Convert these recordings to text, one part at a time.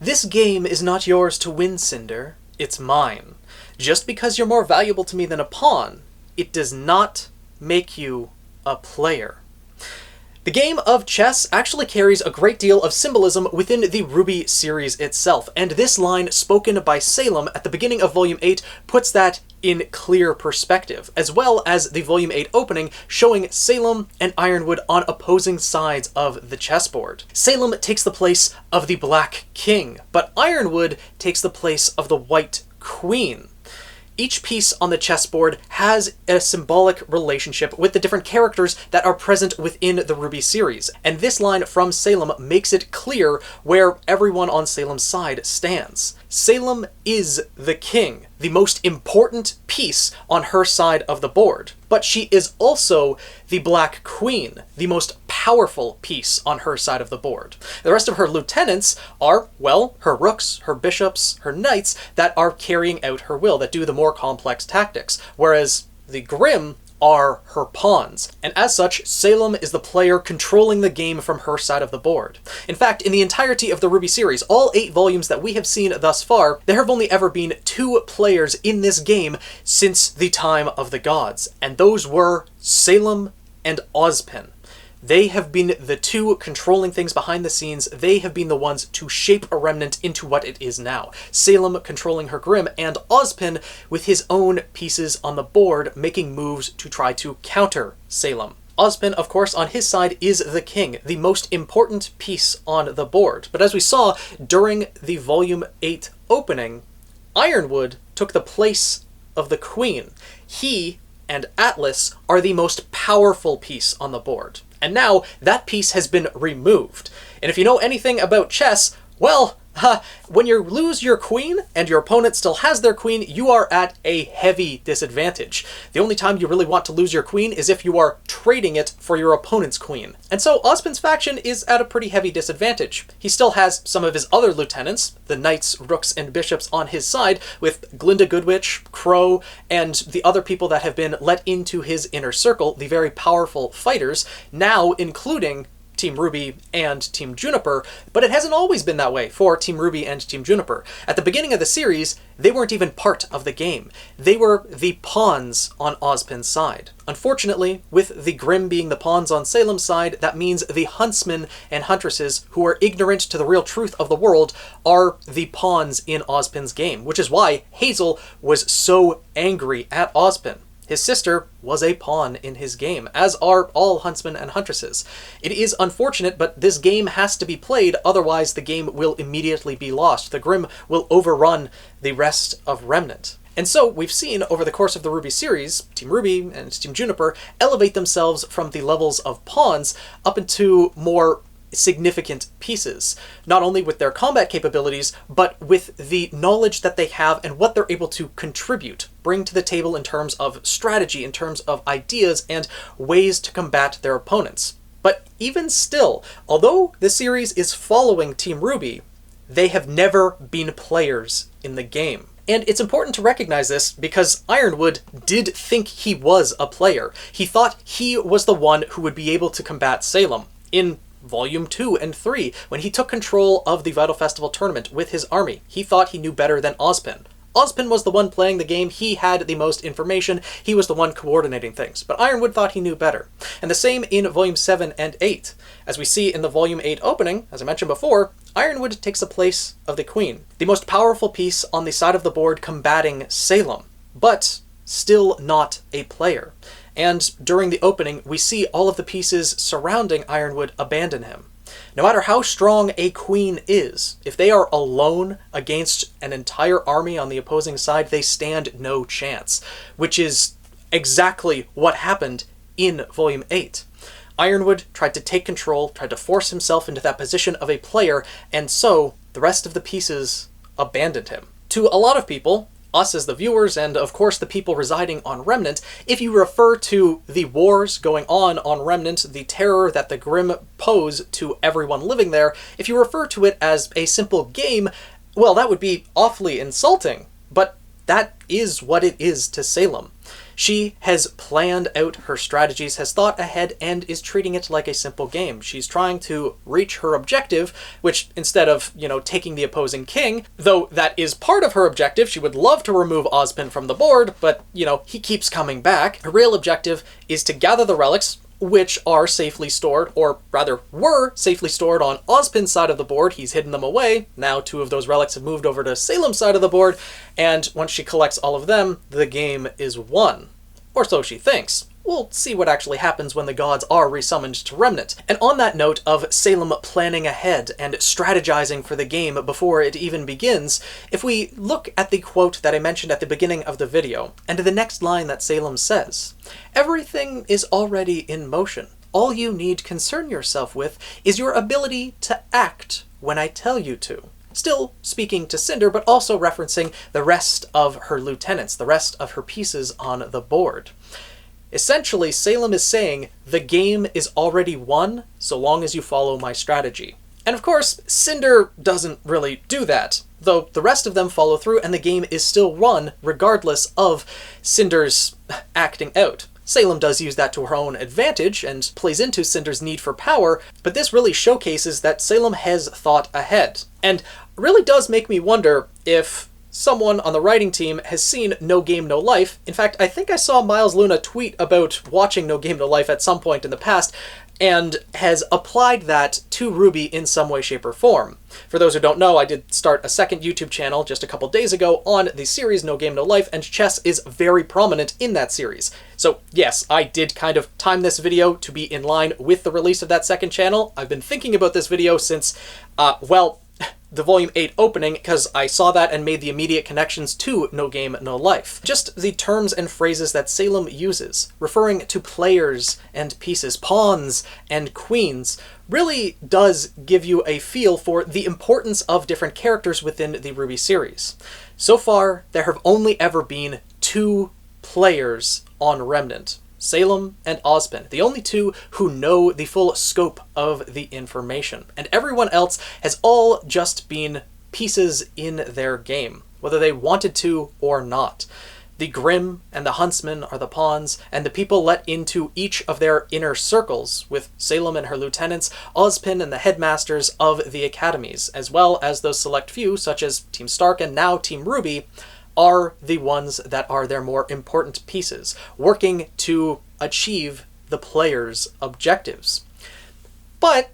This game is not yours to win, Cinder. It's mine. Just because you're more valuable to me than a pawn, it does not make you a player. The game of chess actually carries a great deal of symbolism within the RWBY series itself, and this line spoken by Salem at the beginning of Volume 8 puts that in clear perspective, as well as the Volume 8 opening showing Salem and Ironwood on opposing sides of the chessboard. Salem takes the place of the Black King, but Ironwood takes the place of the White Queen. Each piece on the chessboard has a symbolic relationship with the different characters that are present within the RWBY series, and this line from Salem makes it clear where everyone on Salem's side stands. Salem is the king, the most important piece on her side of the board, but she is also the Black Queen, the most powerful piece on her side of the board. The rest of her lieutenants are, well, her rooks, her bishops, her knights that are carrying out her will, that do the more complex tactics, whereas the Grimm are her pawns, and as such, Salem is the player controlling the game from her side of the board. In fact, in the entirety of the RWBY series, all 8 volumes that we have seen thus far, there have only ever been 2 players in this game since the time of the gods, and those were Salem and Ozpin. They have been the 2 controlling things behind the scenes. They have been the ones to shape a Remnant into what it is now. Salem controlling her Grimm, and Ozpin with his own pieces on the board making moves to try to counter Salem. Ozpin, of course, on his side is the king, the most important piece on the board. But as we saw during the Volume 8 opening, Ironwood took the place of the queen. He and Atlas are the most powerful piece on the board. And now that piece has been removed. And if you know anything about chess, well, when you lose your queen and your opponent still has their queen, you are at a heavy disadvantage. The only time you really want to lose your queen is if you are trading it for your opponent's queen. And so Ozpin's faction is at a pretty heavy disadvantage. He still has some of his other lieutenants, the knights, rooks, and bishops on his side, with Glinda Goodwitch, Crow, and the other people that have been let into his inner circle, the very powerful fighters, now including Team RWBY and Team Juniper, but it hasn't always been that way for Team RWBY and Team Juniper. At the beginning of the series, they weren't even part of the game. They were the pawns on Ozpin's side. Unfortunately, with the Grimm being the pawns on Salem's side, that means the huntsmen and huntresses who are ignorant to the real truth of the world are the pawns in Ozpin's game, which is why Hazel was so angry at Ozpin. His sister was a pawn in his game, as are all huntsmen and huntresses. It is unfortunate, but this game has to be played, otherwise the game will immediately be lost. The Grimm will overrun the rest of Remnant. And so we've seen over the course of the RWBY series, Team RWBY and Team Juniper elevate themselves from the levels of pawns up into more significant pieces, not only with their combat capabilities, but with the knowledge that they have and what they're able to contribute, bring to the table in terms of strategy, in terms of ideas and ways to combat their opponents. But even still, although the series is following Team RWBY, they have never been players in the game. And it's important to recognize this because Ironwood did think he was a player. He thought he was the one who would be able to combat Salem. In Volume 2 and 3, when he took control of the Vital Festival tournament with his army, he thought he knew better than Ozpin. Ozpin was the one playing the game, he had the most information, he was the one coordinating things, but Ironwood thought he knew better. And the same in Volume 7 and 8. As we see in the Volume 8 opening, as I mentioned before, Ironwood takes the place of the Queen, the most powerful piece on the side of the board combating Salem, but still not a player. And during the opening, we see all of the pieces surrounding Ironwood abandon him. No matter how strong a queen is, if they are alone against an entire army on the opposing side, they stand no chance, which is exactly what happened in Volume 8. Ironwood tried to take control, tried to force himself into that position of a player, and so the rest of the pieces abandoned him. To a lot of people, us as the viewers, and of course the people residing on Remnant, if you refer to the wars going on Remnant, the terror that the Grimm pose to everyone living there, if you refer to it as a simple game, well, that would be awfully insulting, but that is what it is to Salem. She has planned out her strategies, has thought ahead, and is treating it like a simple game. She's trying to reach her objective, which instead of, taking the opposing king, though that is part of her objective, she would love to remove Ozpin from the board, but, he keeps coming back. Her real objective is to gather the relics, which are safely stored, or rather were safely stored on Ozpin's side of the board. He's hidden them away. Now 2 of those relics have moved over to Salem's side of the board, and once she collects all of them, the game is won. Or so she thinks. We'll see what actually happens when the gods are resummoned to Remnant. And on that note of Salem planning ahead and strategizing for the game before it even begins, if we look at the quote that I mentioned at the beginning of the video, and the next line that Salem says, "Everything is already in motion. All you need concern yourself with is your ability to act when I tell you to." Still speaking to Cinder, but also referencing the rest of her lieutenants, the rest of her pieces on the board. Essentially, Salem is saying, the game is already won so long as you follow my strategy. And of course, Cinder doesn't really do that, though the rest of them follow through and the game is still won regardless of Cinder's acting out. Salem does use that to her own advantage and plays into Cinder's need for power, but this really showcases that Salem has thought ahead. And really does make me wonder if someone on the writing team has seen No Game, No Life. In fact, I think I saw Miles Luna tweet about watching No Game, No Life at some point in the past, and has applied that to RWBY in some way, shape, or form. For those who don't know, I did start a second YouTube channel just a couple days ago on the series No Game, No Life, and chess is very prominent in that series. So yes, I did kind of time this video to be in line with the release of that second channel. I've been thinking about this video since, the Volume 8 opening, because I saw that and made the immediate connections to No Game, No Life. Just the terms and phrases that Salem uses, referring to players and pieces, pawns and queens, really does give you a feel for the importance of different characters within the RWBY series. So far, there have only ever been 2 players on Remnant. Salem and Ozpin, the only 2 who know the full scope of the information. And everyone else has all just been pieces in their game, whether they wanted to or not. The Grimm and the Huntsman are the pawns, and the people let into each of their inner circles, with Salem and her lieutenants, Ozpin and the headmasters of the academies, as well as those select few, such as Team Stark and now Team RWBY, are the ones that are their more important pieces, working to achieve the player's objectives. But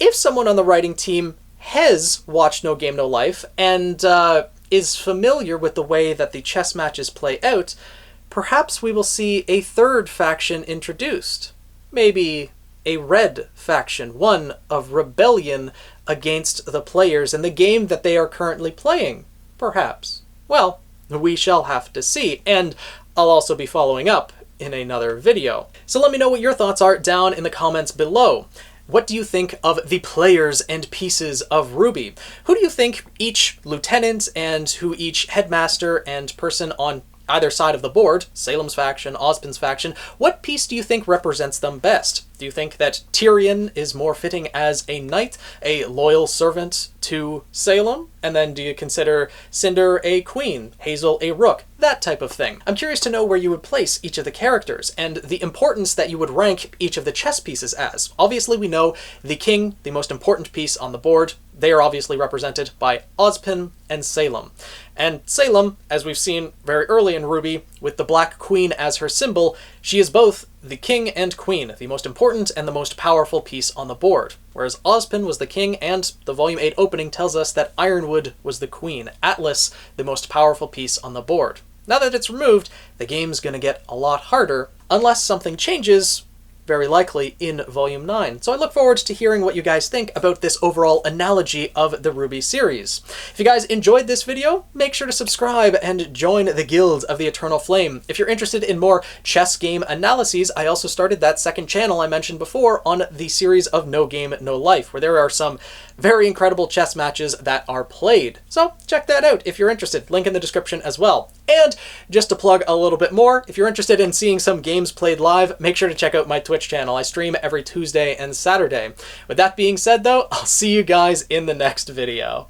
if someone on the writing team has watched No Game, No Life and is familiar with the way that the chess matches play out, perhaps we will see a third faction introduced. Maybe a red faction, one of rebellion against the players in the game that they are currently playing, perhaps. Well, we shall have to see, and I'll also be following up in another video. So let me know what your thoughts are down in the comments below. What do you think of the players and pieces of RWBY? Who do you think each lieutenant and who each headmaster and person on either side of the board, Salem's faction, Ozpin's faction, what piece do you think represents them best? Do you think that Tyrion is more fitting as a knight, a loyal servant to Salem? And then do you consider Cinder a queen, Hazel a rook, that type of thing? I'm curious to know where you would place each of the characters and the importance that you would rank each of the chess pieces as. Obviously we know the king, the most important piece on the board, they are obviously represented by Ozpin and Salem. And Salem, as we've seen very early in RWBY, with the Black Queen as her symbol, she is both the king and queen, the most important and the most powerful piece on the board. Whereas Ozpin was the king, and the Volume 8 opening tells us that Ironwood was the queen, Atlas the most powerful piece on the board. Now that it's removed, the game's going to get a lot harder, unless something changes, very likely in Volume 9. So I look forward to hearing what you guys think about this overall analogy of the RWBY series. If you guys enjoyed this video, make sure to subscribe and join the Guild of the Eternal Flame. If you're interested in more chess game analyses, I also started that second channel I mentioned before on the series of No Game, No Life, where there are some very incredible chess matches that are played. So check that out if you're interested. Link in the description as well. And just to plug a little bit more, if you're interested in seeing some games played live, make sure to check out my Twitch channel. I stream every Tuesday and Saturday. With that being said though, I'll see you guys in the next video.